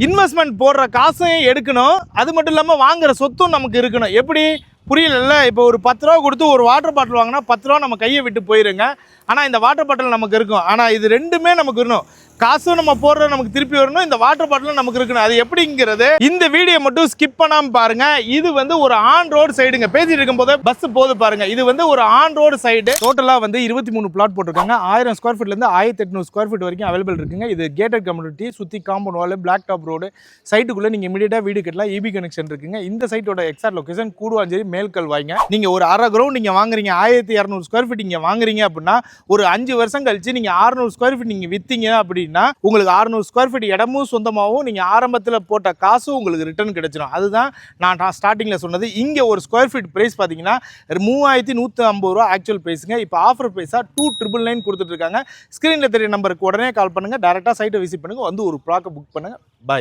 Investment போடுற காசையும் எடுக்கணும், அது மட்டும் இல்லாமல் வாங்குற சொத்தும் நமக்கு இருக்கணும். எப்படி புரியல? இப்போ ஒரு 10 ரூபா கொடுத்து ஒரு வாட்டர் பாட்டில் வாங்கினா 10 ரூபா நம்ம கையை விட்டு போயிருங்க. ஆனால் இந்த வாட்டர் பாட்டில் நமக்கு இருக்கும். ஆனால் இது ரெண்டுமே நமக்கு இருக்கணும். காசும் நம்ம போடுற நமக்கு திருப்பி வரணும், இந்த வாட்டர் பாட்டிலும் நமக்கு இருக்கணும். அது எப்படிங்கிறது இந்த வீடியோ மட்டும் ஸ்கிப் பண்ணாம பாருங்க. இது வந்து ஒரு ஆன் ரோடு சைடுங்க. பேசிட்டு இருக்கும் போது பஸ் போது பாருங்க. இது வந்து ஒரு ஆன் ரோடு சைடு. டோட்டலா வந்து 23 பிளாட் போட்டிருக்காங்க. 1000 ஸ்கொயர் ஃபீட்ல இருந்து 1800 ஸ்கொயர் ஃபீட் வரைக்கும் அவைலபிள் இருக்குங்க. இது கேட்டட் கம்யூனிட்டி, சுத்தி compound wall, black top road, சைட்டுக்குள்ள நீங்க இமிடியேட்டா வீடு கட்டலாம். இபி கனெக்ஷன் இருக்குங்க. இந்த சைட்டோட எக்ஸாக்ட் லொகேஷன் கூடுவாஞ்சேரி மேல்கல் வாங்க. நீங்க ஒரு அரை கிரவுண்ட் நீங்க வாங்குறீங்க, 1200 ஸ்கொயர் ஃபீட் நீங்க வாங்குறீங்க அப்படின்னா ஒரு 5 வருஷம் கழிச்சு நீங்க 600 ஸ்கொயர் ஃபீட் நீங்க வித்தீங்க அப்படின்னா உங்களுக்கு 600 ஸ்கொயர் ஃபீட் இடமும் சொந்தமாகவும் நீங்க ஆரம்பத்தில் போட்ட காசும் உங்களுக்கு ரிட்டர்ன் கிடைச்சிடும். அதுதான் நான் ஸ்டார்டிங்ல சொன்னது. இங்க ஒரு ஸ்கொயர் ஃபீட் பிரைஸ் பாத்தீங்கன்னா 3150 ரூபா ஆக்சுவல் பிரைஸுங்க. இப்போ ஆஃபர் பிரைஸா 2999 கொடுத்துட்டு இருக்காங்க. ஸ்கிரீன்ல தெரிய நம்பருக்கு உடனே கால் பண்ணுங்க, டைரக்டா சைட்டை விசிட் பண்ணுங்க, வந்து ஒரு ப்ளாக்கை புக் பண்ணுங்க. பாய்.